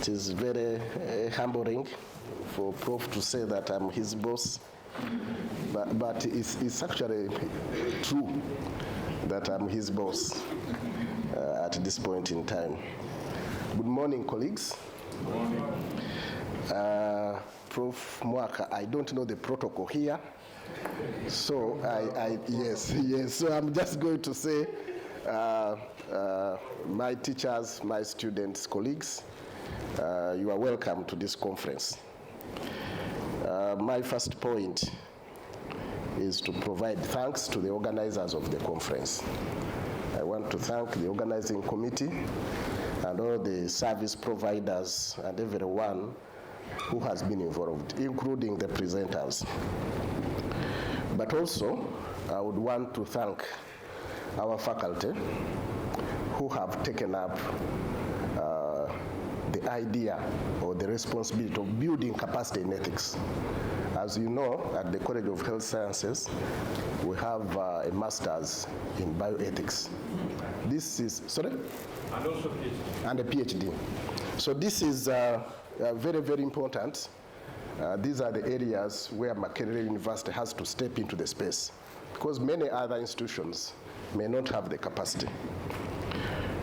It is very humbling for Prof to say that I'm his boss, but it's actually true that I'm his boss at this point in time. Good morning, colleagues. Good morning. Prof Mwaka, I don't know the protocol here, so yes, so I'm just going to say my teachers, my students, colleagues, you are welcome to this conference. My first point is to provide thanks to the organizers of the conference. I want to thank the organizing committee and all the service providers and everyone who has been involved, including the presenters. But also, I would want to thank our faculty who have taken up the idea or the responsibility of building capacity in ethics. As you know, at the College of Health Sciences, we have a master's in bioethics. This is, sorry? And also PhD. And a PhD. So this is very, very important. These are the areas where Makerere University has to step into the space, because many other institutions may not have the capacity.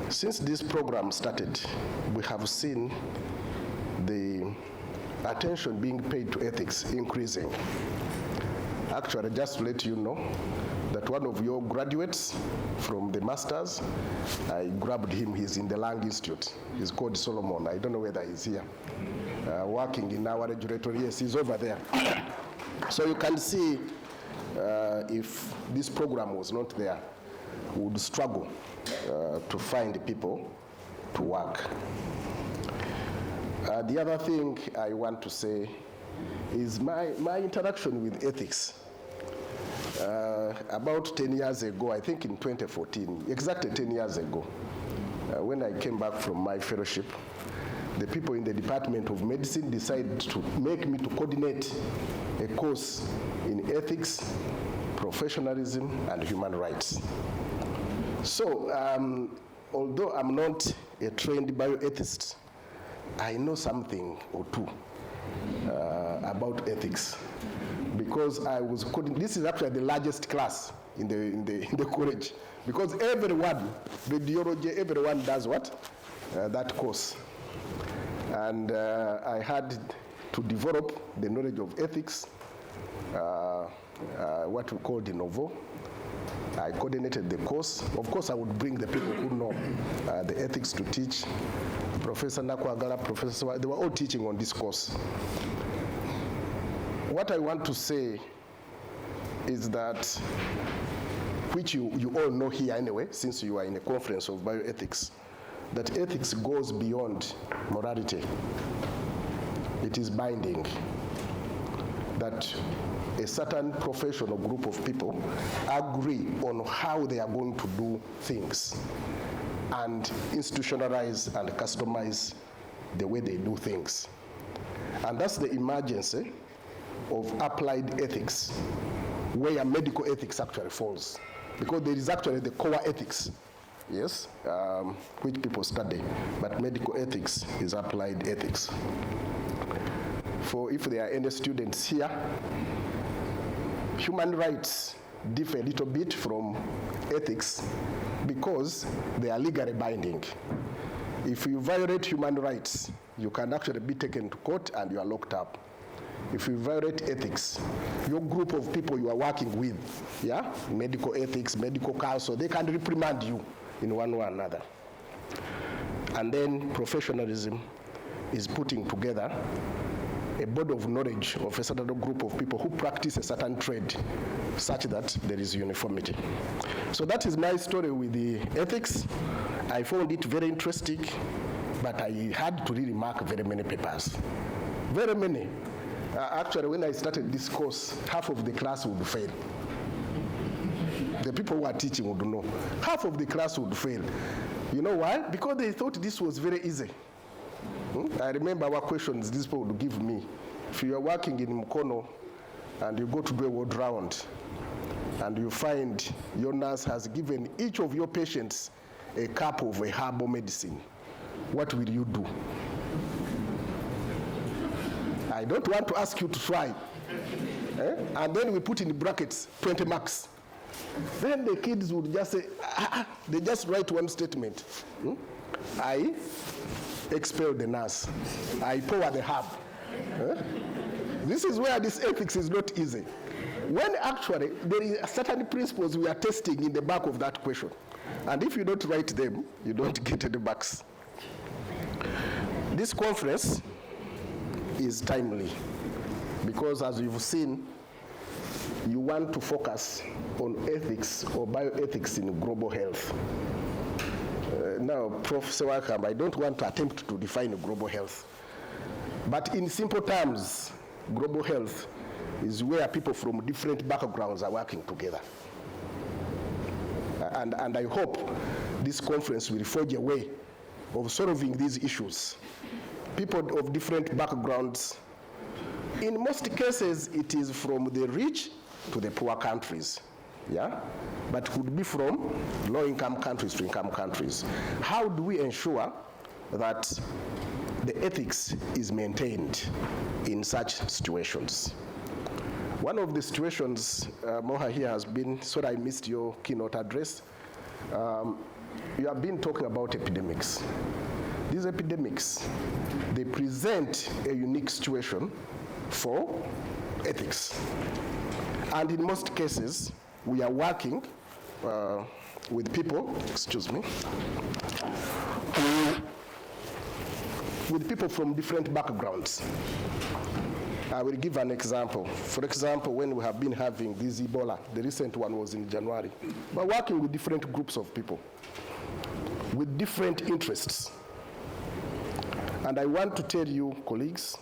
Since this program started, we have seen the attention being paid to ethics increasing. Actually, just to let you know that one of your graduates from the masters, I grabbed him, he's in the Lang Institute. He's called Solomon. I don't know whether he's here. Working in our regulatory, yes, he's over there. So you can see if this program was not there, we would struggle to find people to work. The other thing I want to say is my interaction with ethics. About 10 years ago, I think in 2014, exactly 10 years ago, when I came back from my fellowship, the people in the Department of Medicine decided to make me to coordinate a course in ethics, professionalism, and human rights. So, although I'm not a trained bioethicist, I know something or two about ethics, because I was this is actually the largest class in the college, because everyone, radiology, everyone does what? That course. And I had to develop the knowledge of ethics, what we call de novo. I coordinated the course. Of course, I would bring the people who know the ethics to teach. Professor Nakwagala, Professor, they were all teaching on this course. What I want to say is that, which you all know here anyway, since you are in a conference of bioethics, that ethics goes beyond morality. It is binding. That a certain profession or group of people agree on how they are going to do things and institutionalize and customize the way they do things. And that's the emergence of applied ethics, where medical ethics actually falls. Because there is actually the core ethics, yes, which people study, but medical ethics is applied ethics. For if there are any students here, human rights differ a little bit from ethics because they are legally binding. If you violate human rights, you can actually be taken to court and you are locked up. If you violate ethics, your group of people you are working with, yeah, medical ethics, medical counsel, they can reprimand you in one way or another. And then professionalism is putting together a body of knowledge of a certain group of people who practice a certain trade such that there is uniformity. So that is my story with the ethics. I found it very interesting, but I had to really mark very many papers. Very many. Actually, when I started this course, half of the class would fail. The people who are teaching would know. Half of the class would fail. You know why? Because they thought this was very easy. I remember our questions these people would give me. If you are working in Mkono and you go to do a ward round and you find your nurse has given each of your patients a cup of a herbal medicine, what will you do? I don't want to ask you to try. And then we put in brackets 20 marks. Then the kids would just say, they just write one statement. I expel the nurse. I pour the herb. This is where this ethics is not easy. When actually there is certain principles we are testing in the back of that question. And if you don't write them, you don't get any marks. This conference is timely because, as you've seen, you want to focus on ethics or bioethics in global health. Now, Professor Wakam, I don't want to attempt to define global health. But in simple terms, global health is where people from different backgrounds are working together. And I hope this conference will forge a way of solving these issues. People of different backgrounds, in most cases, it is from the rich to the poor countries, yeah? But could be from low-income countries to income countries. How do we ensure that the ethics is maintained in such situations? One of the situations, Moha here has been, sorry I missed your keynote address. You have been talking about epidemics. These epidemics, they present a unique situation for ethics. And in most cases, we are working with people, with people from different backgrounds. I will give an example. For example, when we have been having this Ebola, the recent one was in January, we're working with different groups of people, with different interests. And I want to tell you, colleagues,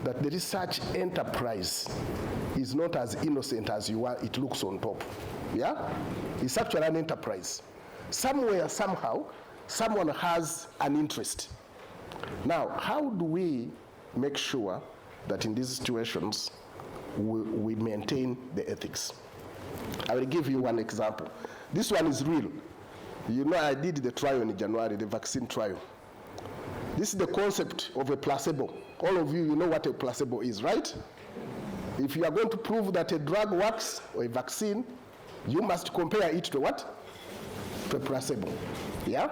that the research enterprise is not as innocent as it looks on top. Yeah? It's actually an enterprise. Somewhere, somehow, someone has an interest. Now, how do we make sure that in these situations we maintain the ethics? I will give you one example. This one is real. You know, I did the trial in January, the vaccine trial. This is the concept of a placebo. All of you know what a placebo is, right? If you are going to prove that a drug works or a vaccine, you must compare it to what? To a placebo. Yeah?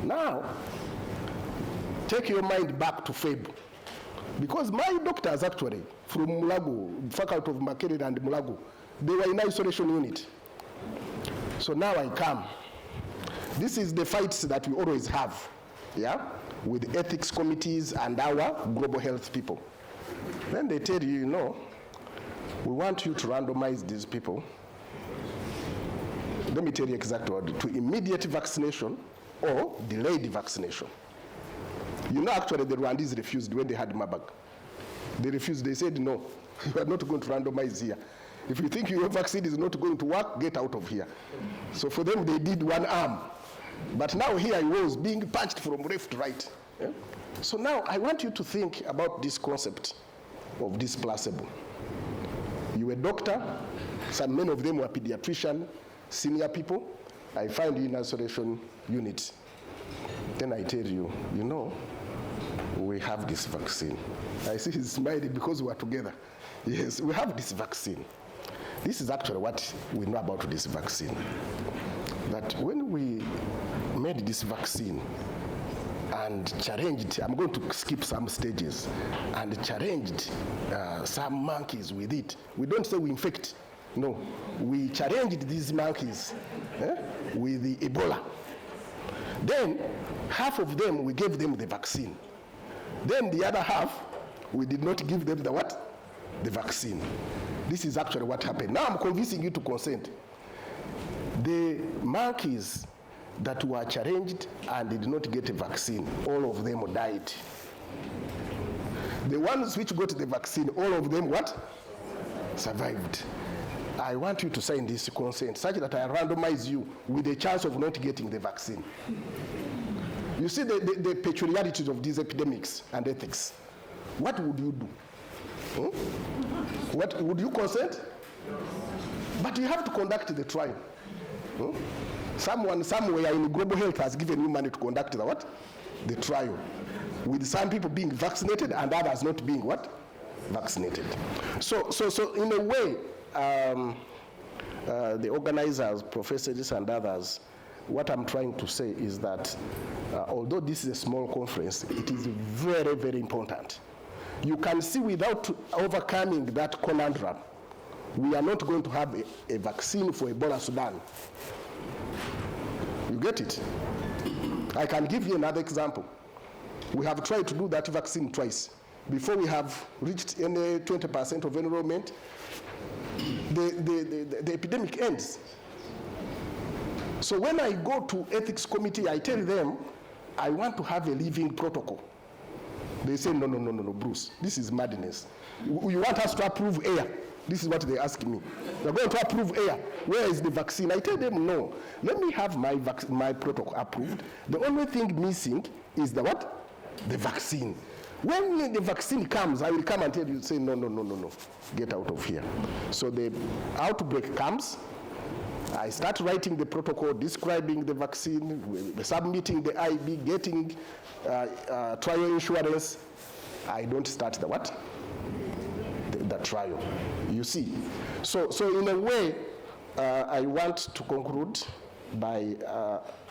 Now, take your mind back to FEB. Because my doctors actually, from Mulago, faculty of Makerere and Mulago, they were in isolation unit. So now I come. This is the fights that we always have, yeah, with ethics committees and our global health people. Then they tell you, you know, we want you to randomize these people. Let me tell you exactly what, to immediate vaccination or delayed vaccination. You know, actually, the Rwandese refused when they had Marburg. They refused. They said, no, you are not going to randomize here. If you think your vaccine is not going to work, get out of here. So for them, they did one arm. But now here I was being punched from left to right. Yeah? So now I want you to think about this concept of this placebo. You were a doctor. Many of them were pediatrician, senior people. I find you in isolation unit. Then I tell you, you know, we have this vaccine. I see he's smiling because we are together. Yes, we have this vaccine. This is actually what we know about this vaccine. That when we made this vaccine and challenged, I'm going to skip some stages, and challenged some monkeys with it. We don't say we infect. No, we challenged these monkeys with the Ebola. Then half of them, we gave them the vaccine. Then the other half, we did not give them the what? The vaccine. This is actually what happened. Now I'm convincing you to consent. The monkeys that were challenged and did not get a vaccine, all of them died. The ones which got the vaccine, all of them what? Survived. I want you to sign this consent such that I randomize you with a chance of not getting the vaccine. You see the peculiarities of these epidemics and ethics. What would you do? What would you consent? But you have to conduct the trial. Someone somewhere in global health has given you money to conduct the what? the trial, with some people being vaccinated and others not being what? Vaccinated. So in a way, the organizers, professors and others, what I'm trying to say is that although this is a small conference, it is very, very important. You can see without overcoming that conundrum, we are not going to have a vaccine for Ebola Sudan. You get it? I can give you another example. We have tried to do that vaccine twice. Before we have reached any 20% of enrollment, the epidemic ends. So when I go to ethics committee, I tell them, I want to have a living protocol. They say, no, Bruce, this is madness. You want us to approve air? This is what they ask me. You're going to approve air. Where is the vaccine? I tell them, no. Let me have my protocol approved. The only thing missing is the what? The vaccine. When the vaccine comes, I will come and tell you, say, no. Get out of here. So the outbreak comes. I start writing the protocol, describing the vaccine, submitting the IB, getting trial insurance. I don't start the what? The trial. You see. So in a way, I want to conclude by,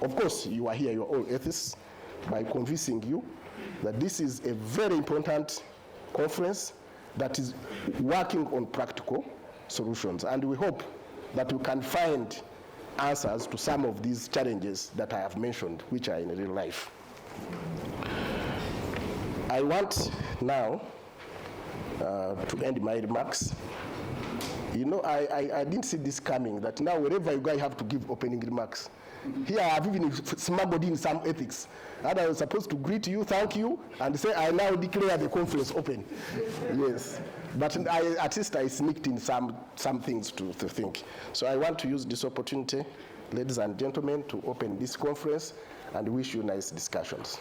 of course, you are here, you're all ethicists, by convincing you that this is a very important conference that is working on practical solutions. And we hope that we can find answers to some of these challenges that I have mentioned, which are in real life. I want now to end my remarks. You know, I didn't see this coming, that now wherever you go, you have to give opening remarks. Here I have even smuggled in some ethics. And I was supposed to greet you, thank you, and say, I now declare the conference open. Yes. But at least I sneaked in some things to think. So I want to use this opportunity, ladies and gentlemen, to open this conference and wish you nice discussions.